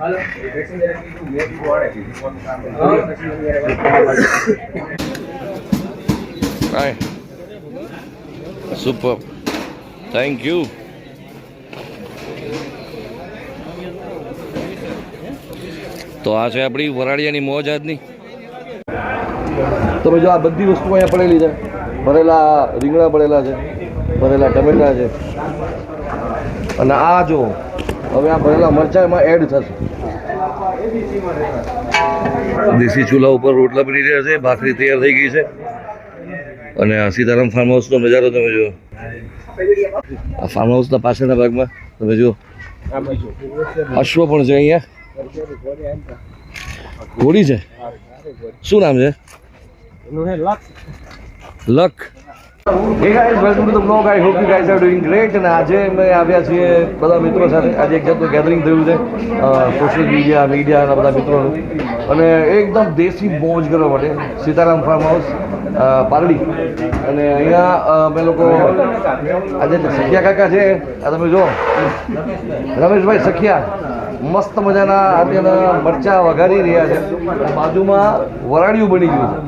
Right. Super. Thank you. તો આ છે આપણી વરાડિયાની મોજ આજની. તમે જો આ બધી વસ્તુ અહીંયા પડેલી છે. ભરેલા રીંગણા પડેલા છે, ભરેલા ટમેટા છે, અને આ જો હવે આ ભરેલા મરચાં એમાં એડ થશે. દેશી ચૂલા ઉપર રોટલા બની રહ્યા છે, ભાખરી તૈયાર થઈ ગઈ છે. અને આ સીતારામ ફાર્મ હાઉસનો નજારો તમે જુઓ. આ ફાર્મ હાઉસના પાછળના ભાગમાં તમે જુઓ અશ્વ પણ છે. અહીંયા ઘોડી છે. શું નામ છે? લક. Hey guys, welcome to the vlog. I hope you guys are doing great. અને આજે અમે આવ્યા છીએ બધા મિત્રો સાથે. આજે એક જાતનું ગેધરિંગ થયું છે સોશિયલ મીડિયાના બધા મિત્રોનું, અને એકદમ દેશી મોજ કરવા માટે સીતારામ ફાર્મ હાઉસ પારડી. અને અહીંયા અમે લોકો આજે સખિયા કાકા છે. આ તમે જો રમેશભાઈ સખિયા મસ્ત મજાના અત્યારના મરચાં વઘારી રહ્યા છે. બાજુમાં વરાળિયું બની ગયું છે.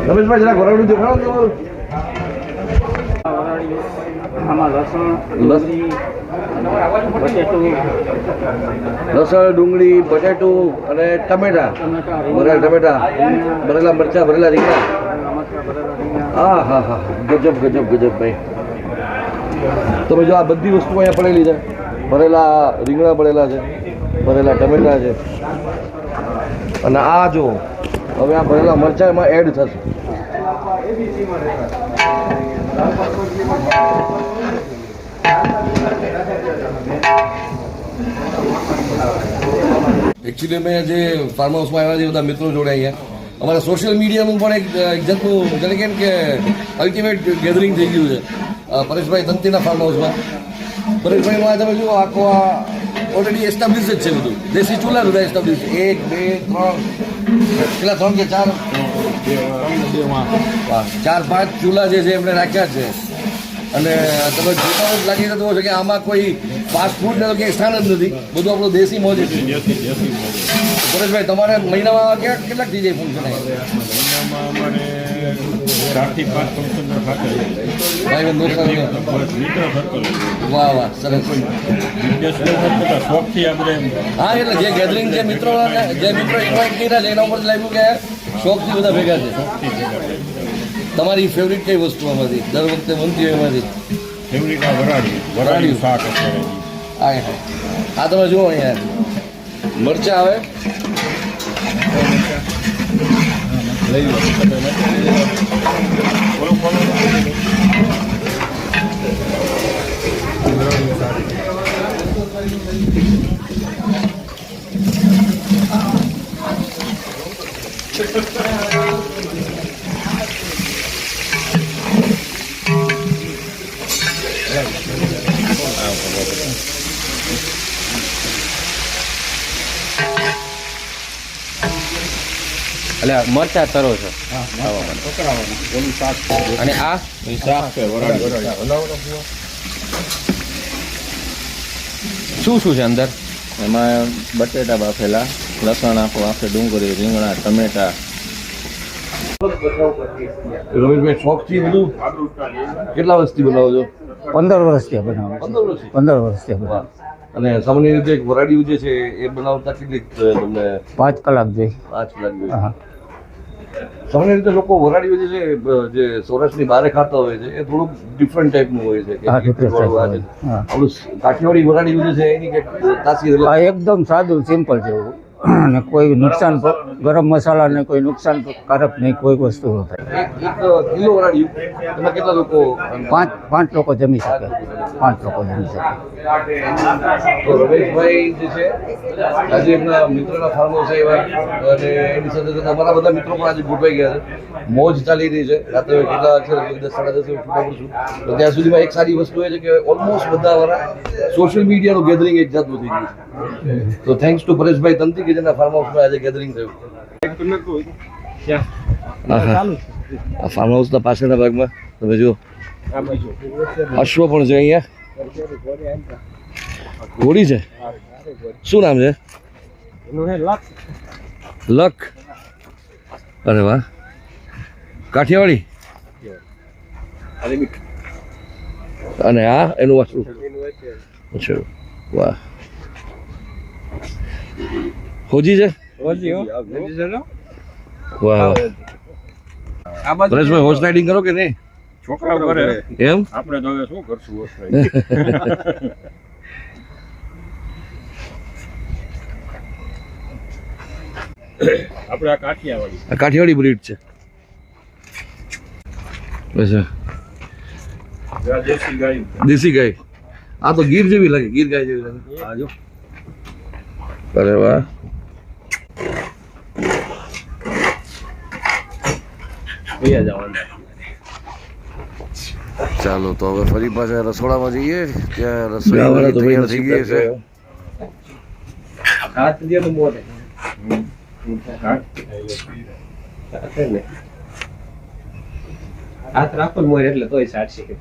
રમેશભાઈ જરાક વરાળિયું દેખાડો. લસણ, ડુંગળી, બટેટું અને ટમેટા, ભરેલા ટમેટા, ભરેલા મરચાં, ભરેલા રીંગણા. હા હા હા, ગજબ ગજબ ગજબ ભાઈ. તમે જો આ બધી વસ્તુ અહીંયા પડેલી છે. ભરેલા રીંગણા પડેલા છે, ભરેલા ટમેટા છે, અને આ જો હવે આ ભરેલા મરચાં એમાં એડ થશે. એકચ્યુઅલી અમે જે ફાર્મ હાઉસમાં આવ્યા છીએ બધા મિત્રો જોડે અહીંયા અમારા સોશિયલ મીડિયાનું પણ એક જાતનું જાણે કેમ કે અલ્ટિમેટ ગેધરિંગ થઈ ગયું છે પરેશભાઈ તંતીના ફાર્મ હાઉસમાં. પરેશભાઈમાં તમે જુઓ આખો આ ઓલરેડી એસ્ટાબ્લિશ જ છે બધું. દેશી ચૂલા બધા એસ્ટાબ્લિશ 1, 2, 3 કેટલા 3 કે 4-5 ચૂલા જે છે એમણે રાખ્યા છે. અને તમે જોતા જ લાગી જતો હોય છે કે આમાં કોઈ ફાસ્ટ ફૂડને તો ક્યાંય સ્થાન જ નથી. બધું આપણું દેશી મોજ છે. પરેશભાઈ તમારે મહિનામાં કેટલાક થઈ જાય ફંક્શન? વાહ વાહ, સરસ. હા, એટલે જે ગેધરિંગ જે મિત્રો ઇન્વાઇટ કર્યા છે એના ઉપર લાગ્યું કે શોખથી બધા ભેગા છે. તમારી ફેવરિટ કઈ વસ્તુ આમાંથી દર વખતે બનતી હોય એમાંથી? ફેવરિટ વરાળિયું શાક. આ તમે જુઓ અહીંયા મરચાં આવે. લઈ લો. એટલે મરચા તરો છો અને આ શાક છે શું શું છે અંદર? એમાં બટેટા બાફેલા, લસણ આખું આખે, ડુંગળી, રીંગણા, ટમેટા. રમેશભાઈ શોખથી બધું કેટલા વર્ષથી બનાવો છો? 15 વર્ષથી બનાવો. 15 વર્ષથી. અને સામાન્ય રીતે એક વરાડિયું જે છે એ બનાવતા કેટલી તમને? 5 કલાક જોઈએ. 5 કલાક જોઈએ. સામાન્ય રીતે લોકો વરાડિયું જે છે જે સૌરાષ્ટ્રની બહાર ખાતા હોય છે એ થોડુંક ડિફરન્ટ ટાઈપનું હોય છે. આપણું કાઠિયાવાડી વરાડિયું જે છે એની કંઈક તાસીર એકદમ સાદું સિમ્પલ છે અને કોઈ નુકસાન, ગરમ મસાલા ને કોઈ નુકસાનકારક નહીં, કોઈ વસ્તુ ન થાય. 1 કિલો વરાડિયું એમાં કેટલા લોકો? 5 લોકો જમી શકે. 5 લોકો જમી શકે. તો રમેશભાઈ જે છે આજે એમના મિત્રના ફાર્મ હાઉસ આવ્યા અને એની સાથે સાથે અમારા બધા મિત્રો પણ આજે ગોઠવાઈ ગયા છે. મોજ ચાલી રહી છે. રાત્રે કેટલા છે 10-10:30 છૂટા પડશું. તો ત્યાં સુધીમાં એક સારી વસ્તુ એ છે કે ઓલમોસ્ટ બધા વાળા સોશિયલ મીડિયાનું ગેધરિંગ એક જાતનું થઈ ગયું છે. તો થેન્ક્સ ટુ પરેશભાઈ તંતી કે જેના ફાર્મ હાઉસમાં આજે ગેધરિંગ થયું. આ ફાર્મ હાઉસના પાછળના ભાગમાં તમે જુઓ અશ્વ પણ છે. અહીંયા ઘોડી છે. શું નામ છે? લક. અરે વાહ, કાઠિયાવાડી. અને આ એનું વાસરું. અચ્છા, વાહ. હોજી છે. વાહ વાહ. પરેશભાઈ હોર્સ રાઇડિંગ કરો કે નહીં? છોકરાઓ કરે, એમ? આપણે તો હવે શું કરશું? આપણે આ કાઠિયાવાડી આ કાઠિયાવાડી બ્રીડ છે. અચ્છા, આ દેશી ગાય. દેશી ગાય. આ તો ગીર જેવી લાગે, ગીર ગાય જેવી લાગે. આ જો અરે વાહ. ચાલો તો હવે ફરી પાછા રસોડામાં જઈએ. ત્યાં રસોઈ તૈયાર થઈ ગઈ છે. હાથ રાખો ને મોર એટલે તોય સાચી.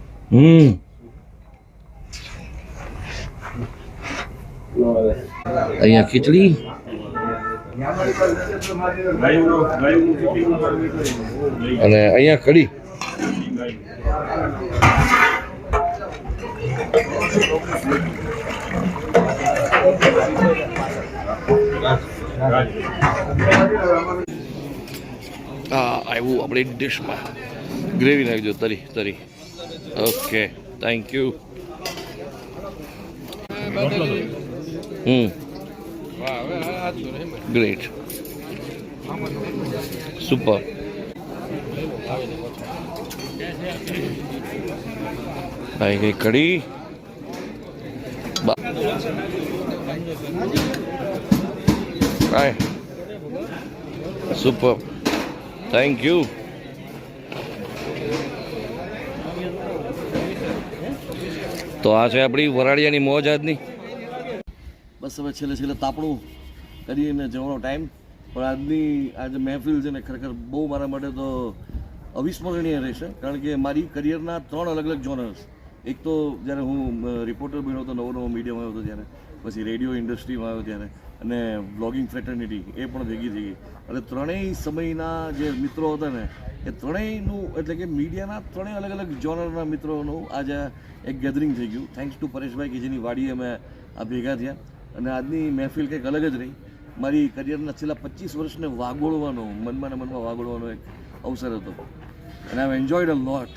અહીંયા ખીચડી. અને અહીંયા કઢી. આવ્યું આપણી ડિશમાં. ગ્રેવી નાખજો, તરી તરી. Okay, thank you. Great, super. આવી ગઈ કઢી. Super, thank you. તો આ છે આપણી વરાળિયાની મોજ આજની. બસ હવે છેલ્લે તાપણું કરીને જવાનો ટાઈમ. પણ આજે મહેફિલ છે ને ખરેખર બહુ મારા માટે તો અવિસ્મરણીય રહેશે. કારણ કે મારી કરિયરના 3 અલગ અલગ જોનર્સ. એક તો જ્યારે હું રિપોર્ટર બન્યો હતો, નવો મીડિયામાં આવ્યો હતો ત્યારે, પછી રેડિયો ઇન્ડસ્ટ્રીમાં આવ્યો ત્યારે, અને બ્લોગિંગ ફ્રેટર્નિટી એ પણ ભેગી થઈ ગઈ. અને ત્રણેય સમયના જે મિત્રો હતા ને એ ત્રણેયનું, એટલે કે મીડિયાના 3 અલગ અલગ જોનરના મિત્રોનું આજે એક ગેધરિંગ થઈ ગયું. થેન્ક્સ ટુ પરેશભાઈ કે જેની વાડીએ અમે આ ભેગા થયા. અને આજની મહેફિલ કંઈક અલગ જ રહી. મારી કરિયરના છેલ્લા 25 વર્ષને વાગોળવાનો, મનમાં ને મનમાં વાગોળવાનો એક અવસર હતો. અને આઈ એન્જોયડ અ લોટ.